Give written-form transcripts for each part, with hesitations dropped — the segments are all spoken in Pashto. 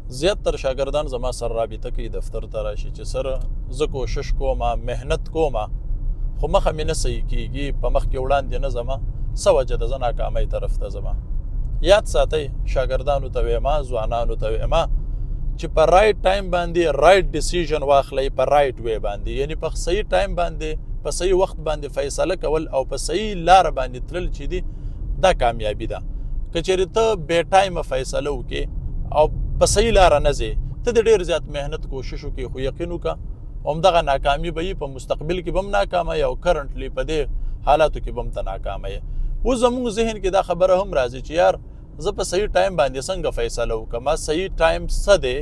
زیاتره شاګردان زما سره رابطه کوي دفتر ته راشي چې سره زه کوشش کوم مهنت کوم خو مخه مې نه صحیح کېږي په مخ کې وړاندې نه ځمه څه وجه ده زه ناکامۍ طرف ته ځمه. یاد ساتئ شاګردانو ته ویمه ځوانانو ته ویمه چې په رایټ ټایم باندې رایټ ډیسیژن واخلئ په رایټ وی باندې یعنی په صحیح ټایم باندې په صحیح وخت باندې فیصله کول او په صحیح لاره باندې تلل چې دي دا کامیابي ده. که چېرې ته بې ټایمه فیصله وکړې او په صحیح لاره نه ځې ته د ډېر زیات محنت کوشش وکړې خو یقین وکړه همدغه ناکامي به یې په مستقبل کې به هم ناکامه یې او کرنټلی په دې حالاتو کې به هم ته ناکامه یې. اوس زموږ ذهن کې دا خبره هم راځي چې یار زه په صحیح ټایم باندې څنګه فیصله وکړم صحیح ټایم څه دی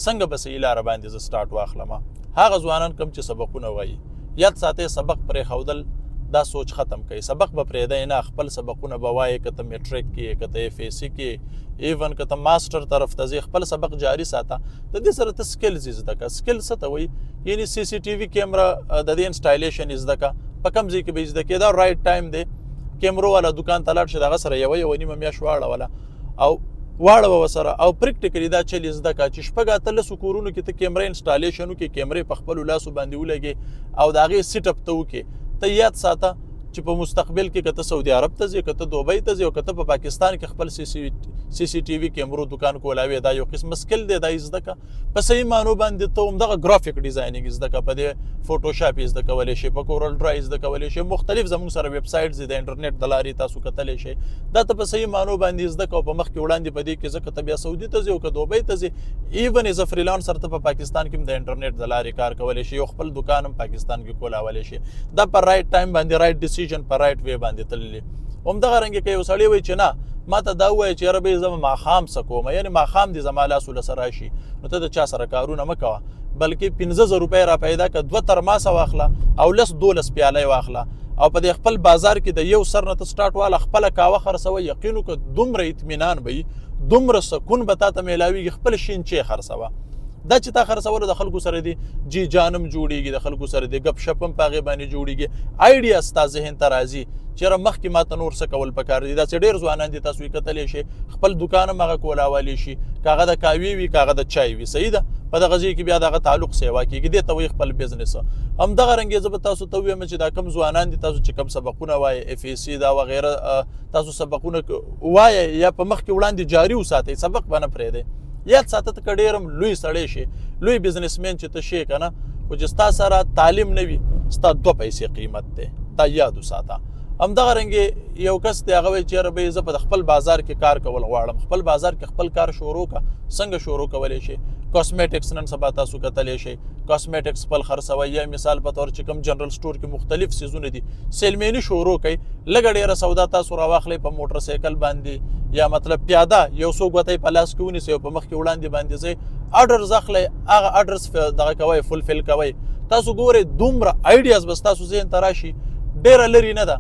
څنګه به صحیح لاره باندې زه سټارټ واخلم. هغه ځوانان کوم چې سبقونه وایي یاد ساتئ سبق پرېښودل دا سوچ ختم کوي. سبق به پرېږدئ نه خپل سبقونه به وایې که ته میټریک کې که ته FSC کې ایون که ته ماسټر طرف ته ځې خپل سبق جاري ساته. د دې سره ته سکلز زده کړه. سکل څه ته وایي یعنی CCTV کیمرا د دې انسټالیشن زده کړه په کوم ځای کې به زده کړې دا رایټ ټایم دی. کیمرو والا دکان ته لاړ شه دغه سره یوه نیمه میاشت واړوله او واړوه ورسره او پریکټیکلي دا چل یې زده کړه چې شپږ اته لسو کورونو کې ته کیمرې انسټالیشن وکړې کیمرې په خپلو لاسو باندې ولګې او د هغې سیټ اپ ته وکړې. ته یاد ساته چې په مستقبل کې که ته سعودي عرب ته ځې که ته دوبۍ ته ځې او که ته په پاکستان کې خپل CCTV کیمرو دکان کولاوې دا یو قسم سکل دی دا یې زده کړه. په صحیح معنو باندې ته همدغه ګرافیک ډیزاینینګ زده کړه په دې فوټوشاپ یې زده کولی شي په کورل ډرای زده کولی شي مختلف زموږ سره ویب سایټس دي د انټرنیټ د لارې تاسو کتلی شئ دا ته په صحیح معنو باندې زده کړه او په مخ کې وړاندې په دې کې ځکه ته بیا سعودي ته ځې او که دوبۍ ته ځې ایون ایز ا فریلانسر ته په پاکستان کې هم د انټرنیټ د لارې کار کولی شي یو خپل دکان هم پاکستان کې کولاولی شي. دا په رایټ ټایم باندې رایټ ډیسیژن په رایټ وی باندې تللی. همدغه رنګې که یو سړی وایي چې نه ما ته دا ووایه چې یاره به یې زه ماښام څه کوم یعنې ماښام دې زما لاس ولسه راشي نو ته د چا سره کارونه مه کوه بلکې 1500 روپۍ را پیدا کړه 2 ترماسه واخله او 10-12 پیالۍ واخله او په دې خپل بازار کې د یو سر نه ته سټارټ واله خپله کاوه خرڅوه یقین وکړه دومره اطمینان به وي دومره سکون به تا ته میلاویږي خپل شینچې خرڅوه. دا چې تا خرڅوله د خلکو سره دی جی جانم جوړیږي د خلکو سره دی ګپ شپ هم په هغې باندې جوړیږي آیډیا ستا ذهن ته راځي چې یاره مخکې ما ته نور څه کول پکار دي. داسې ډېر ځوانان دي تاسو یې کتلی شئ خپل دوکان هم هغه کولاولی شي که هغه د کاوې وي که هغه د چای وي صحیح ده په دغه ځای کې بیا دغه تعلق سیوا کېږي دې ته وایي خپل بزنس. همدغه رنګې زه به تاسو ته ووایم چې دا کوم ځوانان دي تاسو چې کوم سبقونه وایئ FSC دا وغیره تاسو سبقونه وایئ یا په مخ کې وړاندې جاري وساتئ سبق به نه پرېږدئ. یاد ساته ته که ډېر هم لوی سړی شي لوی بزنسمین چې ته شې که نه خو چې ستا سره تعلیم نه وي ستا 2 پیسې قیمت دی دا یاد وساته. همدغه رنګې یو کس دی هغه وایي چې یاره به زه په خپل بازار کې کار کول غواړم خپل بازار کې خپل کار شروع کړه څنګه شروع کولی شي کاسمیټکس نن سبا تاسو کتلی شئ کاسمیټکس خپل خرڅوئ یا مثال په طور چې کوم جنرل سټور کې مختلف سیزونه دي سیلمیني شروع کوئ لږه ډېره سودا تاسو راواخلئ په موټر سایکل باندې یا مطلب پیاده یو څو ګوتۍ په لاس کې ونیسئ او په مخ کې وړاندې باندې ځئ اډرز اخلئ هغه اډرز دغه کوئ فلفل کوئ. تاسو ګورئ دومره آیډیاز به ستاسو ذهن ته راشي ډېره لرې نه ده.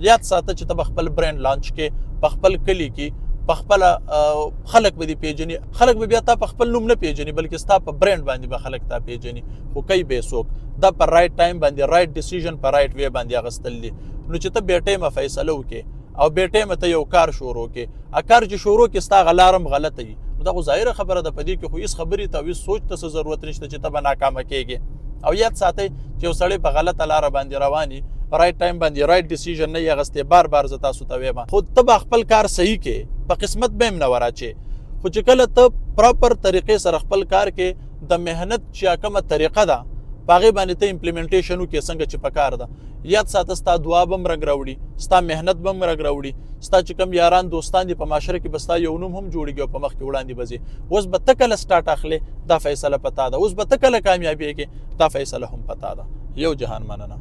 یاد ساته چې ته به خپل برانډ لانچ کې په خپل کلي کې په خپله خلک به دې پیژني خلک به بیا تا په خپل نوم نه پیژني بلکې ستا په برانډ باندې به خلک تا پیژني خو کوي به یې څوک دا په رایټ ټایم باندې رایټ ډیسیژن په رایټ وی باندې اخیستل دي. نو چې ته بې ټایمه فیصله وکړې او بې ټایمه ته یو کار شروع کړې کار چې شروع کړې ستا هغه لاره هم غلطه وي نو دا خو ظاهره خبره ده په دې کې خو هېڅ خبرې ته او هېڅ سوچ ته څه ضرورت نشته چې ته به ناکامه کېږې. او یاد ساتئ چې یو سړی په غلطه لاره باندې روان وي رایټ ټایم باندې رایټ ډیسیژن نه یې اخیستی بار زه تاسو ته وایم خو ته به خپل کار صحیح کې په قسمت به هم نه وراچې خو چې کله ته پراپر طریقې سره خپل کار کې د محنت چې کومه طریقه ده په هغې باندې ته امپلیمنټیشن وکړې څنګه چې پکار ده یاد ساته ستا دعا به هم رنګ راوړي ستا محنت به هم رنګ راوړي ستا چې کوم یاران دوستان دي په معاشره کې به ستا یو نوم هم جوړېږي او په مخ کې وړاندې به ځې. اوس به ته کله سټارټ اخلې دا فیصله پتا ده اوس به ته کله کامیابېږې دا فیصله هم پتا ده. یو جهان مننه.